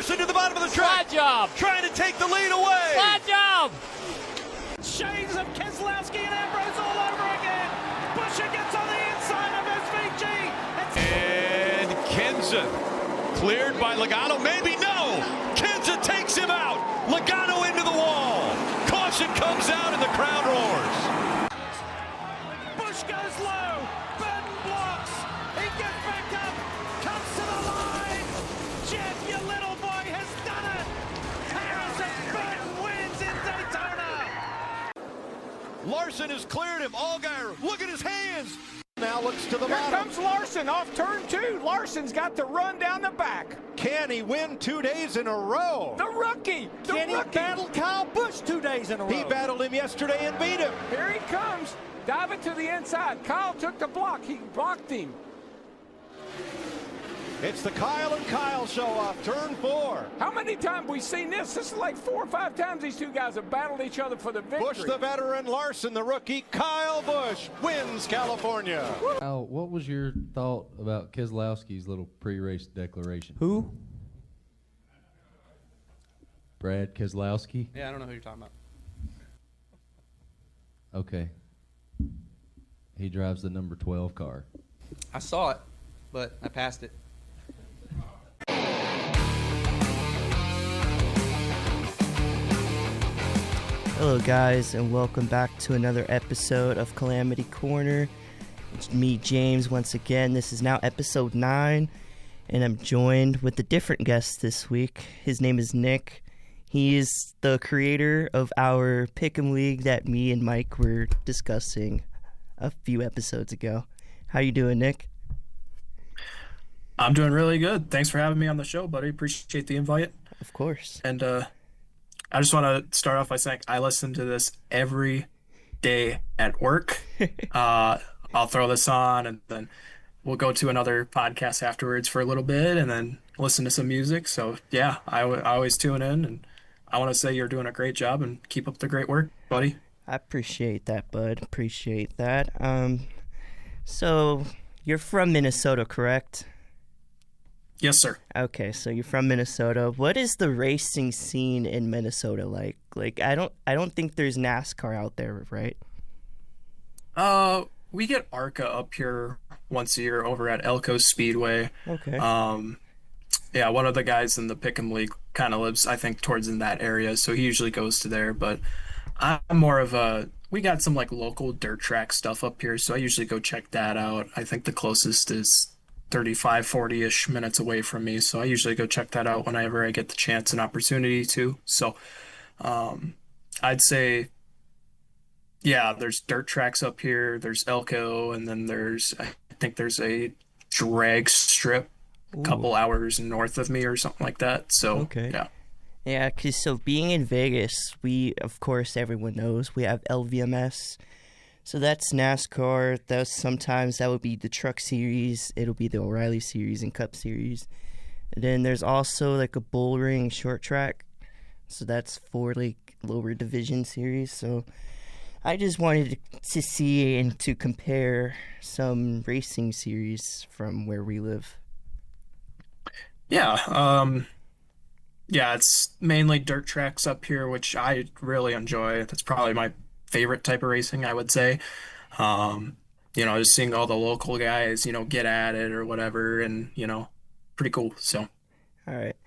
Larson to the bottom of the track. Slide job. Trying to take the lead away. Slide job. Shades of Keselowski and Ambrose all over again. Buescher gets on the inside of SVG. And Kenza cleared by Logano. Maybe no. Kenza takes him out. Logano into the wall. Caution comes out and the crowd roars. Busch goes low. Burton blocks. He gets back up. Comes to the line. Jeff, your little boy, has done it. Harrison Burton wins in Daytona. Larson has cleared him. Allgaier, look at his hands. Now looks to the Here bottom. comes Larson off turn 2. Larson's got the run down the back. Can he win 2 days in a row? The rookie. Can he battle Kyle Busch 2 days in a row? He battled him yesterday and beat him. Here he comes. Diving to the inside. Kyle took the block. He blocked him. It's the Kyle and Kyle show off, turn 4. How many times we seen this? This is like 4 or 5 times these two guys have battled each other for the victory. Busch the veteran, Larson the rookie. Kyle Busch wins California. Al, what was your thought about Keselowski's little pre-race declaration? Who? Brad Keselowski? Yeah, I don't know who you're talking about. Okay. He drives the number 12 car. I saw it, but I passed it. Hello guys, and welcome back to another episode of Calamity Corner. It's me, James, once again. This is now episode 9, and I'm joined with a different guest this week. His name is Nick. He is the creator of our Pick'em League that me and Mike were discussing a few episodes ago. How you doing, Nick? I'm doing really good. Thanks for having me on the show, buddy. Appreciate the invite. Of course. And I just want to start off by saying I listen to this every day at work. I'll throw this on, and then we'll go to another podcast afterwards for a little bit, and then listen to some music. So, yeah, I always tune in, and I want to say you're doing a great job, and keep up the great work, buddy. I appreciate that, bud. Appreciate that. So you're from Minnesota, correct? Yes, sir. Okay, so you're from Minnesota. What is the racing scene in Minnesota like? Like, I don't think there's NASCAR out there, right? We get ARCA up here once a year over at Elko Speedway. Okay. Yeah, one of the guys in the Pick'em League kind of lives, I think, towards in that area, so he usually goes to there. But I'm more of we got some like local dirt track stuff up here, so I usually go check that out. I think the closest is 35, 40-ish minutes away from me, so I usually go check that out whenever I get the chance and opportunity to. So I'd say, yeah, there's dirt tracks up here, there's Elko, and then I think there's a drag strip a couple hours north of me or something like that. So, okay. Yeah. Yeah, because so being in Vegas, of course, everyone knows, we have LVMS. So that's NASCAR. Sometimes that would be the Truck Series. It'll be the O'Reilly Series and Cup Series. And then there's also like a bull ring short track. So that's for like lower division series. So I just wanted to see and to compare some racing series from where we live. Yeah. Yeah, it's mainly dirt tracks up here, which I really enjoy. That's probably my favorite type of racing, I would say. Just seeing all the local guys, get at it or whatever, and, pretty cool. So, all right.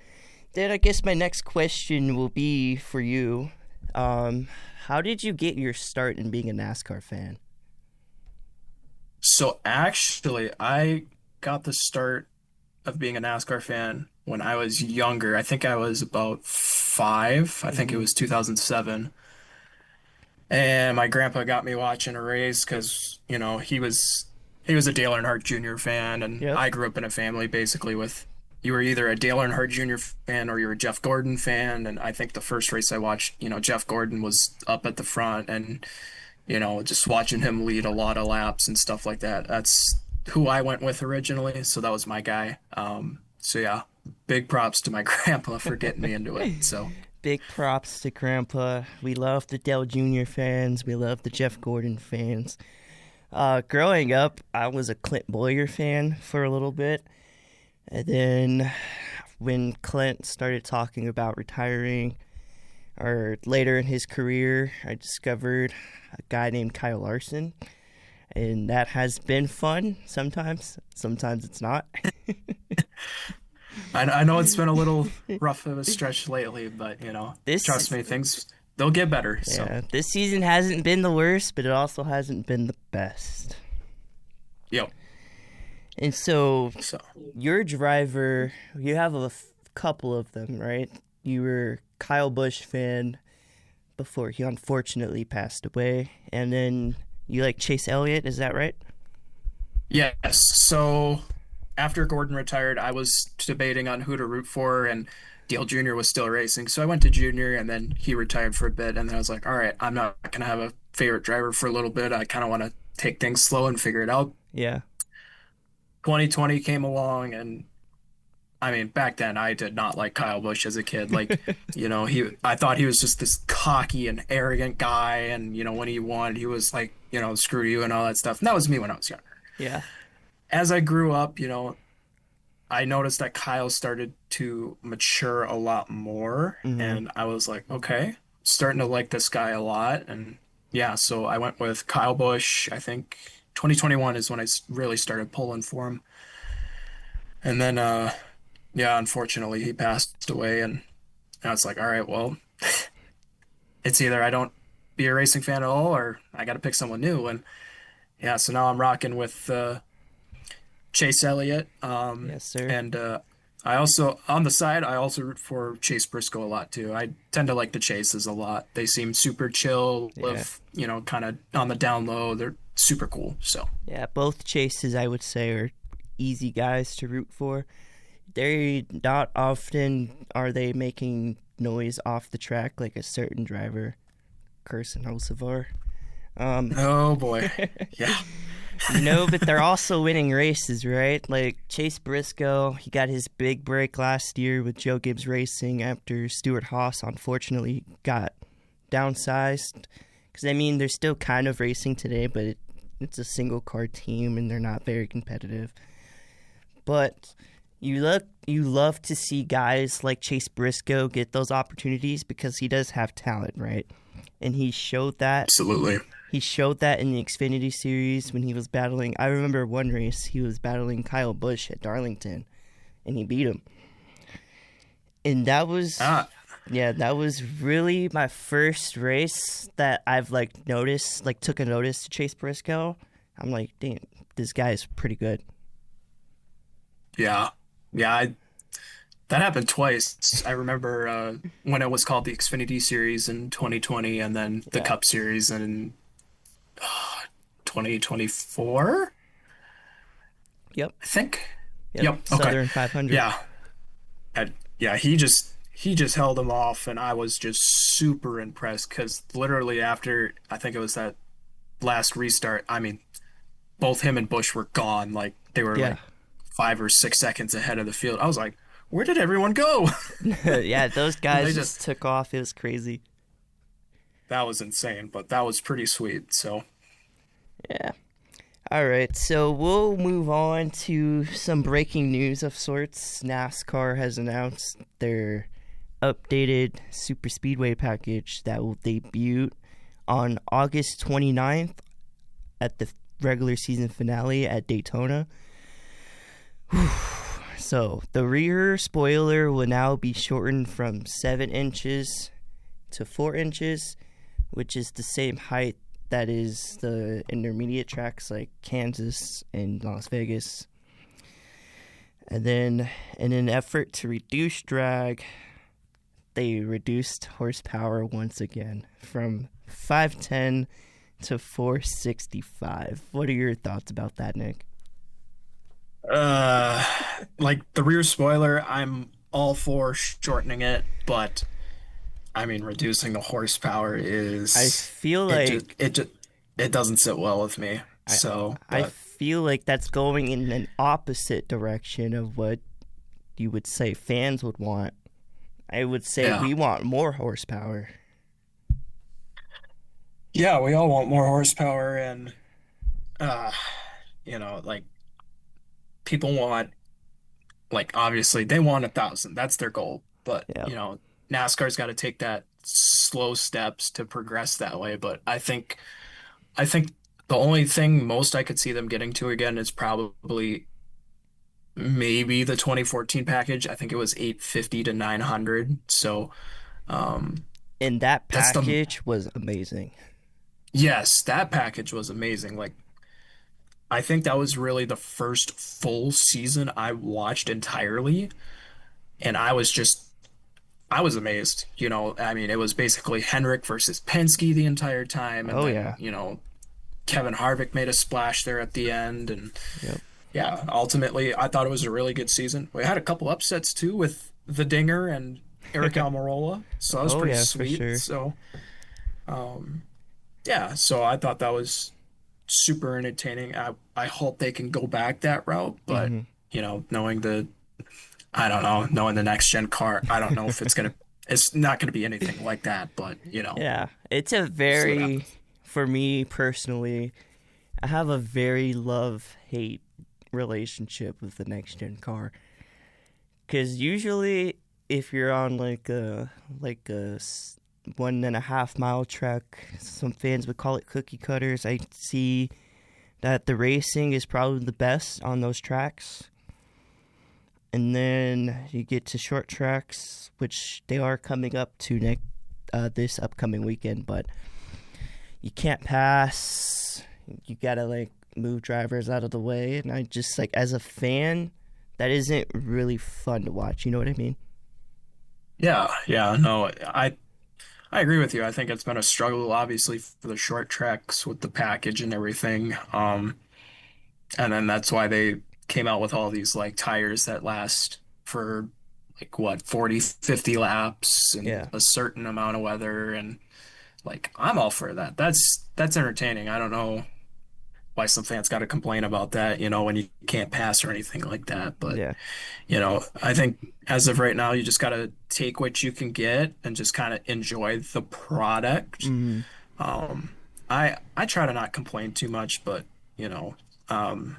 Then I guess my next question will be for you. How did you get your start in being a NASCAR fan? So actually, I got the start of being a NASCAR fan when I was younger. I think I was about 5. I think it was 2007. And my grandpa got me watching a race because, he was a Dale Earnhardt Jr. fan, and Yep. I grew up in a family basically with, you were either a Dale Earnhardt Jr. fan or you were a Jeff Gordon fan. And I think the first race I watched, Jeff Gordon was up at the front, and, just watching him lead a lot of laps and stuff like that. That's who I went with originally, so that was my guy. So yeah, big props to my grandpa for getting me into it. So Big props to Grandpa. We love the Dale Jr. fans. We love the Jeff Gordon fans. Growing up, I was a Clint Boyer fan for a little bit. And then when Clint started talking about retiring, or later in his career, I discovered a guy named Kyle Larson, and that has been fun sometimes. Sometimes it's not. I know it's been a little rough of a stretch lately, but trust me, they'll get better. So. Yeah, this season hasn't been the worst, but it also hasn't been the best. Yep. And so your driver, you have a couple of them, right? You were Kyle Busch fan before he unfortunately passed away, and then you like Chase Elliott, is that right? Yes. So after Gordon retired, I was debating on who to root for, and Dale Jr. was still racing. So I went to Junior, and then he retired for a bit, and then I was like, all right, I'm not going to have a favorite driver for a little bit. I kind of want to take things slow and figure it out. Yeah. 2020 came along, and I mean, back then I did not like Kyle Busch as a kid. Like, I thought he was just this cocky and arrogant guy, and when he won, he was like, screw you and all that stuff. And that was me when I was younger. Yeah. As I grew up, I noticed that Kyle started to mature a lot more, and I was like, okay, starting to like this guy a lot. And yeah, so I went with Kyle Busch. I think 2021 is when I really started pulling for him. And then, unfortunately he passed away, and I was like, all right, well, it's either I don't be a racing fan at all, or I got to pick someone new. And yeah, so now I'm rocking with Chase Elliott. Yes, sir. And I also, on the side, I also root for Chase Briscoe a lot too. I tend to like the Chases a lot. They seem super chill, live, kind of on the down low. They're super cool. So yeah, both Chases I would say are easy guys to root for. They not often are they making noise off the track like a certain driver, Carson Hocevar. Oh boy, yeah. But they're also winning races, right? Like Chase Briscoe, he got his big break last year with Joe Gibbs Racing after Stuart Haas unfortunately got downsized. Because, they're still kind of racing today, but it's a single-car team, and they're not very competitive. But you love to see guys like Chase Briscoe get those opportunities because he does have talent, right? And he showed that. Absolutely. He showed that in the Xfinity Series when he was battling. I remember one race he was battling Kyle Busch at Darlington, and he beat him. And that was that was really my first race that I've took a notice to Chase Briscoe. I'm like, damn, this guy is pretty good. Yeah, that happened twice. I remember when it was called the Xfinity Series in 2020, and then the Cup Series in 2024. Yep. I think. Yep. Okay. Southern 500. Yeah. He just held him off, and I was just super impressed because literally after I think it was that last restart, both him and Busch were gone. Like they were like 5 or 6 seconds ahead of the field. I was like, where did everyone go? Yeah, those guys just took off. It was crazy. That was insane, but that was pretty sweet. So, yeah. All right, so we'll move on to some breaking news of sorts. NASCAR has announced their updated superspeedway package that will debut on August 29th at the regular season finale at Daytona. So the rear spoiler will now be shortened from 7 inches to 4 inches, which is the same height that is the intermediate tracks like Kansas and Las Vegas. And then in an effort to reduce drag, they reduced horsepower once again from 510 to 465. What are your thoughts about that, Nick? Like the rear spoiler, I'm all for shortening it, but reducing the horsepower is. I feel like it doesn't sit well with me. I feel like that's going in an opposite direction of what you would say fans would want. I would say we want more horsepower. Yeah, we all want more horsepower, and like people want like obviously they want 1,000. That's their goal. But Yeah. NASCAR's got to take that slow steps to progress that way. But I think the only thing most I could see them getting to again is probably maybe the 2014 package. I think it was 850 to 900. So And that that's the package was amazing. yes, that package was amazing. Like I think that was really the first full season I watched entirely, and I was amazed. I mean, it was basically Henrik versus Penske the entire time, and Oh then, yeah. Kevin Harvick made a splash there at the end, and Yep. yeah, ultimately, I thought it was a really good season. We had a couple upsets too with the Dinger and Eric Almirola, so that was Oh pretty yeah, for sweet. sure. So, yeah, so I thought that was super entertaining. I hope they can go back that route, but hmm knowing I don't know, knowing the next gen car, I don't know if it's not gonna be anything like that, but Yeah, it's a see what very, happens. for me personally, I have a very love-hate relationship with the next gen car. Because usually, if you're on like a 1.5 mile track, some fans would call it cookie cutters. I see that the racing is probably the best on those tracks. And then you get to short tracks, which they are coming up to this upcoming weekend, but you can't pass. You gotta like move drivers out of the way, and I just like as a fan, that isn't really fun to watch. You know what I mean? Yeah, no, I agree with you. I think it's been a struggle, obviously, for the short tracks with the package and everything. And then that's why they came out with all these like tires that last for like what, 40, 50 laps and Yeah. a certain amount of weather. And like, I'm all for that. That's entertaining. I don't know why some fans got to complain about that, when you can't pass or anything like that. But, Yeah. I think as of right now, you just got to take what you can get and just kind of enjoy the product. hmm Um, I try to not complain too much, but um,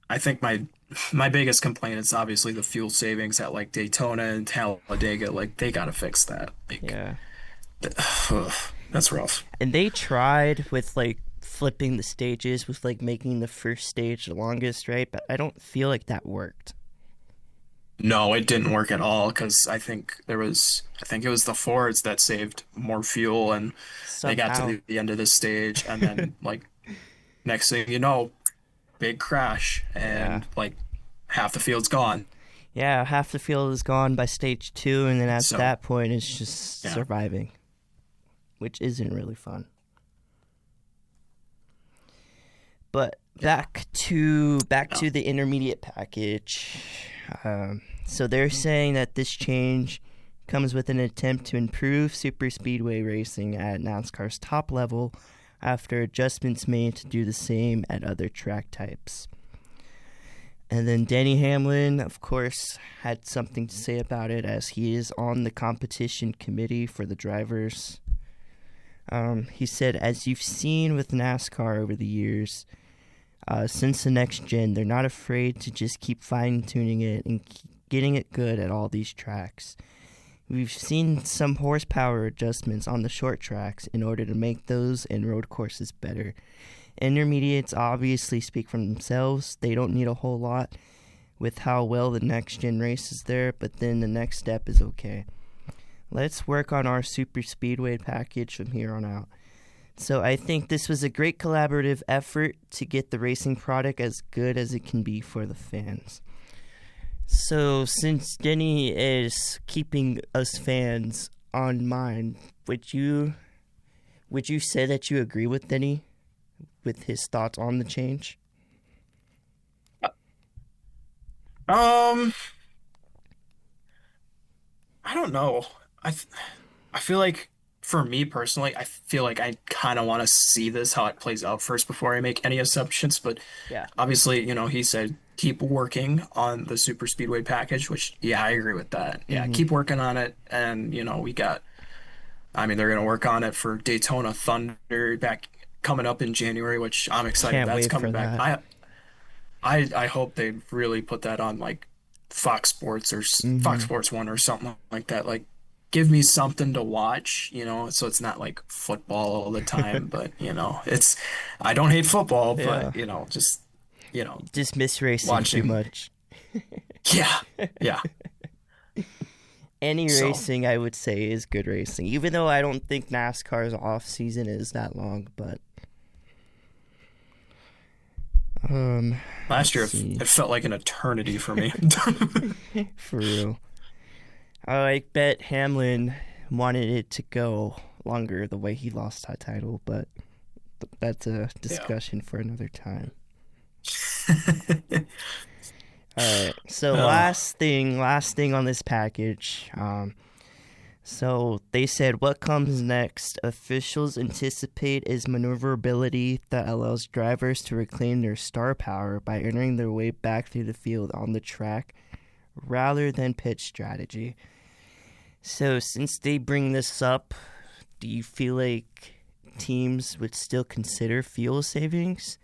I think my biggest complaint is obviously the fuel savings at like Daytona and Talladega. Like they gotta fix that. Like Yeah. that's rough. And they tried with like flipping the stages, with like making the first stage the longest, right? But I don't feel like that worked. No, it didn't work at all because I think it was the Fords that saved more fuel and they got to Somehow. the end of the stage and then like next thing you know, big crash Yeah. and like half the field's gone. Yeah, half the field is gone by stage 2, and then at So that point, it's just yeah. surviving, which isn't really fun. But back to the intermediate package. So they're saying that this change comes with an attempt to improve superspeedway racing at NASCAR's top level after adjustments made to do the same at other track types. And then Denny Hamlin, of course, had something to say about it as he is on the competition committee for the drivers. He said, as you've seen with NASCAR over the years, since the next gen, they're not afraid to just keep fine-tuning it and getting it good at all these tracks. We've seen some horsepower adjustments on the short tracks in order to make those and road courses better. Intermediates obviously speak for themselves. They don't need a whole lot with how well the next gen races there, but then the next step is okay. Let's work on our super speedway package from here on out. So I think this was a great collaborative effort to get the racing product as good as it can be for the fans. So since Denny is keeping us fans on mind, would you say that you agree with Denny with his thoughts on the change? I don't know. I feel like for me personally, I feel like I kind of want to see this how it plays out first before I make any assumptions. But Yeah. obviously, he said keep working on the super speedway package, which yeah, I agree with that. Yeah, Mm-hmm. keep working on it, and I mean, they're gonna work on it for Daytona Thunder back coming up in January, which I'm excited Can't that's wait coming for back. that. I hope they really put that on like Fox Sports or Mm-hmm. Fox Sports 1 or something like that. Like, give me something to watch, so it's not like football all the time, but, I don't hate football, but, just, Just miss racing watching. too much. Yeah, yeah. Any So- racing, I would say, is good racing. Even though I don't think NASCAR's off season is that long, but Last year, let's see. it felt like an eternity for me. For real. I bet Hamlin wanted it to go longer the way he lost that title, but that's a discussion for another time. Alright, so last thing on this package. So they said what comes next. Officials anticipate is maneuverability that allows drivers to reclaim their star power by entering their way back through the field on the track rather than pit strategy. So since they bring this up, do you feel like teams would still consider fuel savings?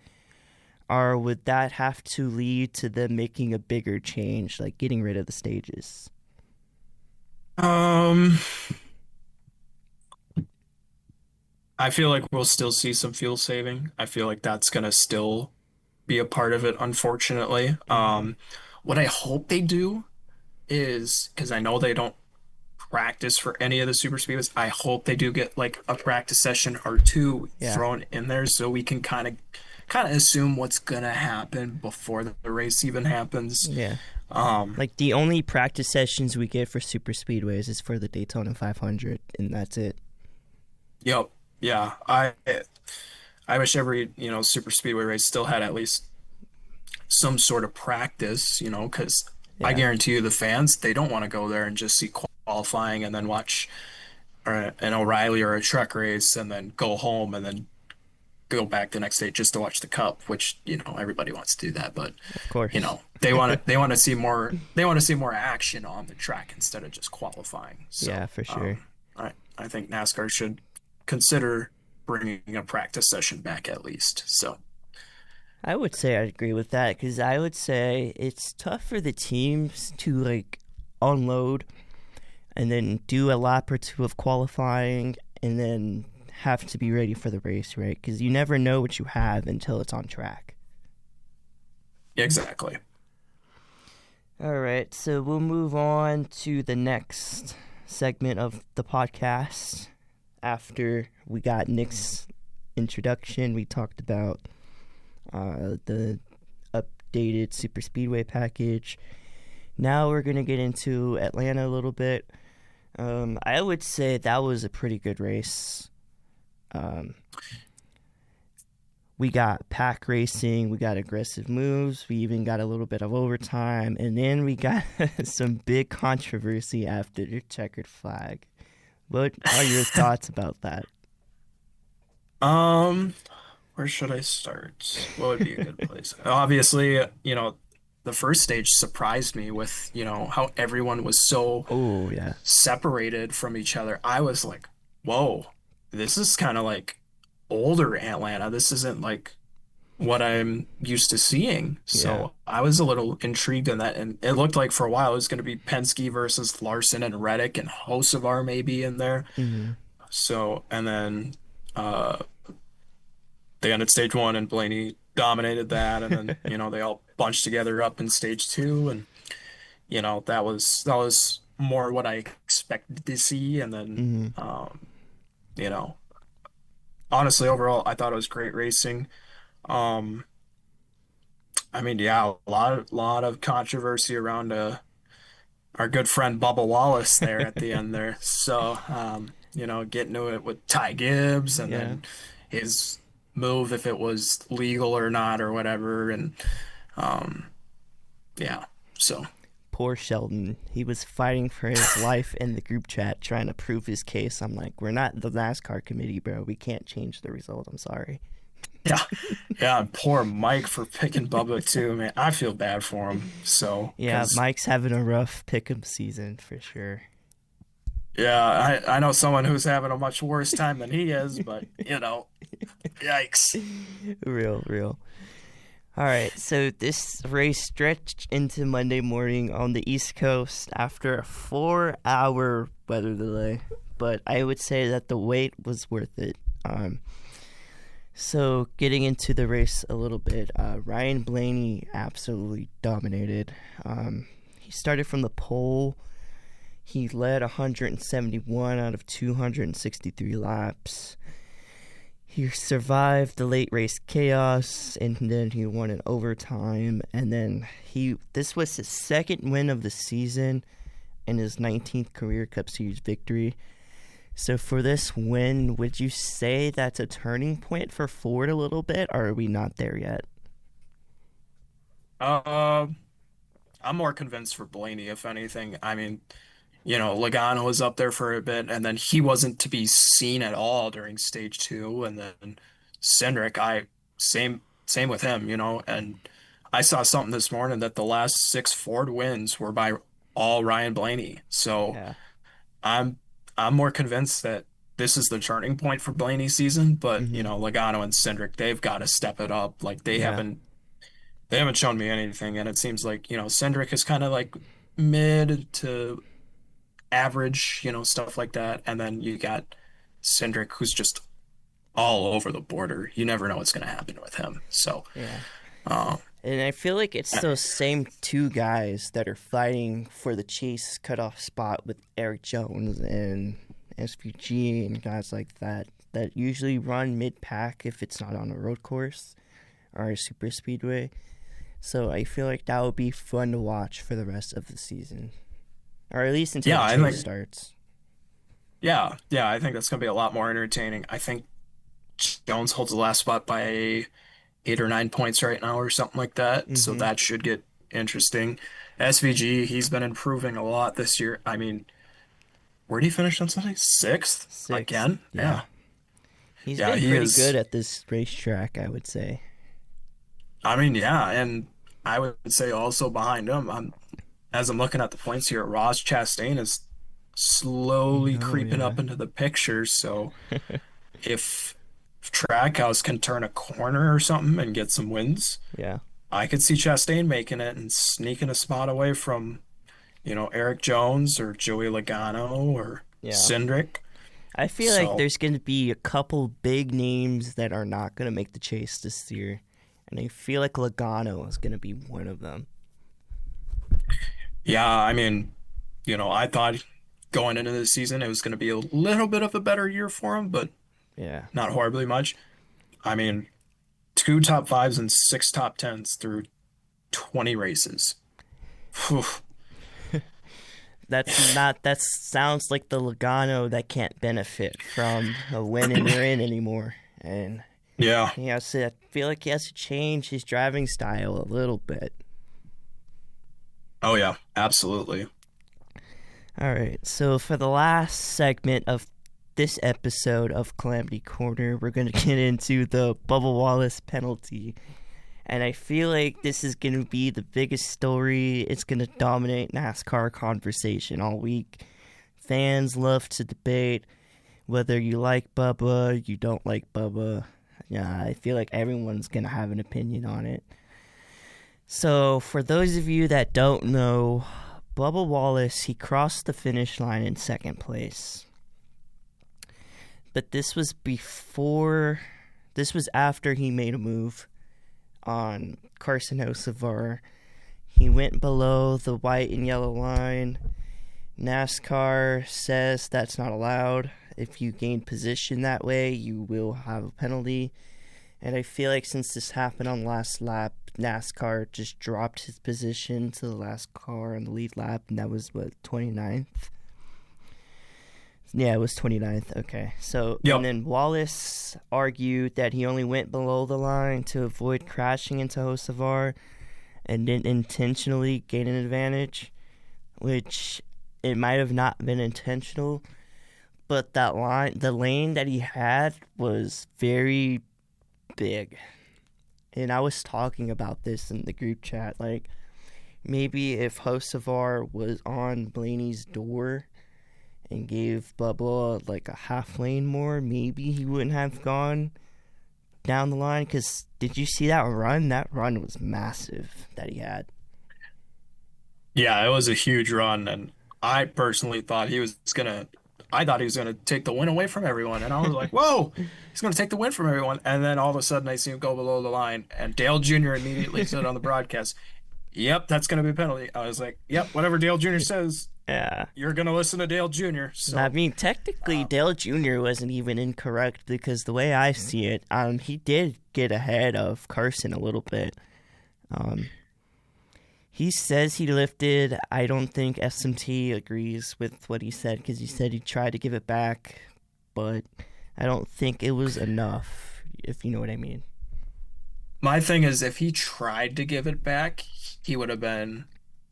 Or would that have to lead to them making a bigger change, like getting rid of the stages? I feel like we'll still see some fuel saving. I feel like that's gonna still be a part of it, unfortunately. What I hope they do is, because I know they don't practice for any of the super speedways, I hope they do get like a practice session or two thrown in there so we can kind of assume what's gonna happen before the race even happens. Yeah. Like the only practice sessions we get for super speedways is for the Daytona 500, and that's it. Yep. Yeah. I wish every, super speedway race still had at least some sort of practice, because I guarantee you the fans, they don't want to go there and just see qualifying and then watch an O'Reilly or a truck race and then go home and then go back the next day just to watch the Cup, which, everybody wants to do that, but Of course. they want to see more action on the track instead of just qualifying. So, Yeah, for sure. I think NASCAR should consider bringing a practice session back at least. So I would say I'd agree with that, because I would say it's tough for the teams to like unload and then do a lap or two of qualifying and then have to be ready for the race, right? Because you never know what you have until it's on track. exactly. All right, so we'll move on to the next segment of the podcast. After we got Nick's introduction, we talked about the updated super speedway package. Now we're going to get into Atlanta a little bit. I would say that was a pretty good race. We got pack racing, we got aggressive moves, we even got a little bit of overtime, and then we got some big controversy after the checkered flag. What are your thoughts about that? Where should I start? What would be a good place? Obviously, the first stage surprised me with, how everyone was so Oh, yeah. separated from each other. I was like, whoa, this is kind of like older Atlanta. This isn't like what I'm used to seeing. So I was a little intrigued in that. And it looked like for a while it was going to be Penske versus Larson and Reddick and Hocevar maybe in there. Mm-hmm. So, and then they ended stage one and Blaney dominated that. And then, they all bunched together up in stage two. And, that was more what I expected to see. And then, honestly, overall, I thought it was great racing. A lot of controversy around our good friend Bubba Wallace there at the end there. So, getting to it with Ty Gibbs and then his move, if it was legal or not or whatever. And, so. Poor Sheldon. He was fighting for his life in the group chat, trying to prove his case. I'm like, we're not the NASCAR committee, bro. We can't change the result. I'm sorry. Yeah, and poor Mike for picking Bubba too, man. I feel bad for him. So yeah, Mike's having a rough pick'em season for sure. Yeah, I know someone who's having a much worse time than he is, but yikes. Real. All right, so this race stretched into Monday morning on the East Coast after a 4-hour weather delay, but I would say that the wait was worth it. So getting into the race a little bit, Ryan Blaney absolutely dominated. He started from the pole. He led 171 out of 263 laps. He survived the late race chaos, and then he won in overtime. And then this was his second win of the season and his 19th career Cup Series victory. So for this win, would you say that's a turning point for Ford a little bit, or are we not there yet? I'm more convinced for Blaney, if anything. I mean, Logano was up there for a bit, and then he wasn't to be seen at all during stage 2. And then Cindric, same with him, and I saw something this morning that the last 6 Ford wins were by all Ryan Blaney. So Yeah. I'm more convinced that this is the turning point for Blaney's season, but Logano and Cindric, they've got to step it up. Like they haven't shown me anything, and it seems like, Cindric is kind of like mid to average, stuff like that. And then you got Cindric, who's just all over the border. You never know what's going to happen with him. So, yeah. And I feel like it's those same 2 guys that are fighting for the chase cutoff spot with Eric Jones and SVG and guys like that usually run mid-pack if it's not on a road course or a super speedway. So I feel like that would be fun to watch for the rest of the season. Or at least until the chase starts. Yeah, I think that's going to be a lot more entertaining. I think Jones holds the last spot by 8 or 9 points right now or something like that. So that should get interesting. SVG, he's been improving a lot this year. I mean, where did he finish on Sunday? Sixth? Again? Yeah. He's been pretty good at this racetrack, I would say. I mean, yeah, and I would say also behind him, as I'm looking at the points here, Ross Chastain is slowly creeping up into the picture. So if Trackhouse can turn a corner or something and get some wins, I could see Chastain making it and sneaking a spot away from, Eric Jones or Joey Logano or Cindric. I feel like there's going to be a couple big names that are not going to make the chase this year, and I feel like Logano is going to be one of them. Yeah, I mean, I thought going into the season it was going to be a little bit of a better year for him, but not horribly much. I mean, 2 top 5s and 6 top 10s through 20 races. Whew. That sounds like the Logano that can't benefit from a win and you're in anymore. And I feel like he has to change his driving style a little bit. Oh, yeah, absolutely. All right, so for the last segment of this episode of Calamity Corner, we're going to get into the Bubba Wallace penalty. And I feel like this is going to be the biggest story. It's going to dominate NASCAR conversation all week. Fans love to debate whether you like Bubba, you don't like Bubba. Yeah, I feel like everyone's going to have an opinion on it. So, for those of you that don't know, Bubba Wallace, he crossed the finish line in second place. But this was after he made a move on Carson Hocevar. He went below the white and yellow line. NASCAR says that's not allowed. If you gain position that way, you will have a penalty. And I feel like since this happened on last lap, NASCAR just dropped his position to the last car on the lead lap, and that was, 29th? Yeah, it was 29th. Okay. So, And then Wallace argued that he only went below the line to avoid crashing into Hocevar and didn't intentionally gain an advantage, which it might have not been intentional, but the lane that he had was very big. And I was talking about this in the group chat, like, maybe if Hocevar was on Blaney's door and gave Bubba like a half lane more, maybe he wouldn't have gone down the line? Because did you see that run? That run was massive that he had. Yeah, it was a huge run, and I personally thought I thought he was gonna take the win away from everyone, and I was like, "Whoa, he's gonna take the win from everyone!" And then all of a sudden, I see him go below the line, and Dale Jr. immediately said on the broadcast, "Yep, that's gonna be a penalty." I was like, "Yep, whatever Dale Jr. says, Yeah. you're gonna listen to Dale Jr." So I mean, technically, Dale Jr. wasn't even incorrect because the way I see it, he did get ahead of Carson a little bit. He says he lifted. I don't think SMT agrees with what he said because he said he tried to give it back, but I don't think it was enough, if you know what I mean. my thing is, if he tried to give it back, he would have been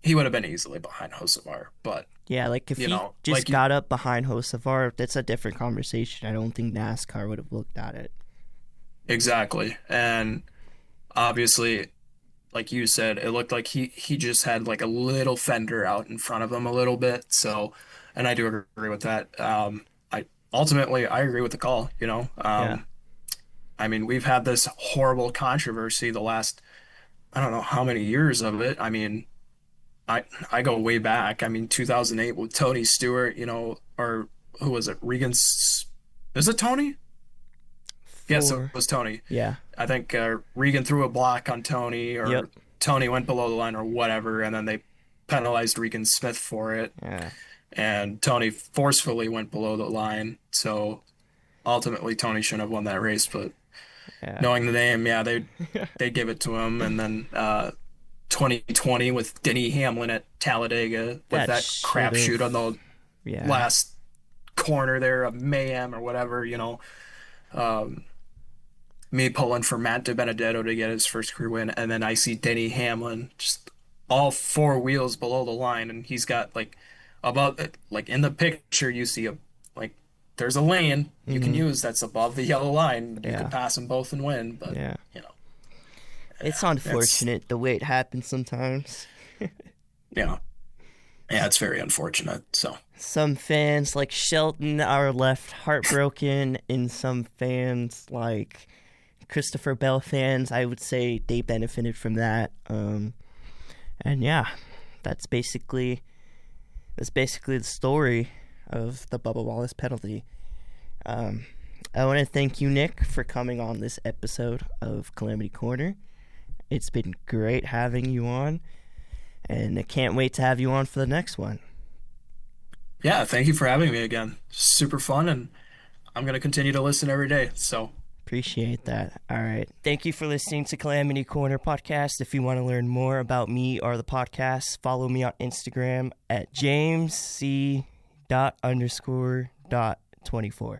easily behind Hocevar. But Yeah, like if you he know, just like you- got up behind Hocevar, that's a different conversation. I don't think NASCAR would have looked at it. exactly, and obviously, like you said, it looked like he just had like a little fender out in front of him a little bit. So, and I do agree with that. I agree with the call. Yeah. I mean, we've had this horrible controversy the last, I don't know how many years of it. I mean, I go way back. I mean, 2008 with Tony Stewart, or who was it? Is it Tony? Yes, it was Tony. Yeah. I think Regan threw a block on Tony, or Yep. Tony went below the line or whatever, and then they penalized Regan Smith for it. Yeah. And Tony forcefully went below the line. So ultimately, Tony shouldn't have won that race. But Yeah. knowing the name, yeah, they give it to him. And then 2020 with Denny Hamlin at Talladega with that crapshoot on the Yeah. last corner there of mayhem or whatever, me pulling for Matt DiBenedetto to get his first career win, and then I see Denny Hamlin just all four wheels below the line, and he's got like above, like in the picture you see there's a lane you can use that's above the yellow line. You Yeah. can pass them both and win, but Yeah. It's unfortunate the way it happens sometimes. yeah, it's very unfortunate. So Some fans like Shelton are left heartbroken, and some fans like Christopher Bell fans, I would say they benefited from that. And yeah, that's basically the story of the Bubba Wallace penalty. I want to thank you, Nick, for coming on this episode of Calamity Corner. It's been great having you on, and I can't wait to have you on for the next one. yeah, thank you for having me again. Super fun, and I'm going to continue to listen every day. So Appreciate that. All right. Thank you for listening to Calamity Corner podcast. If you want to learn more about me or the podcast, follow me on Instagram at jamesc._.24.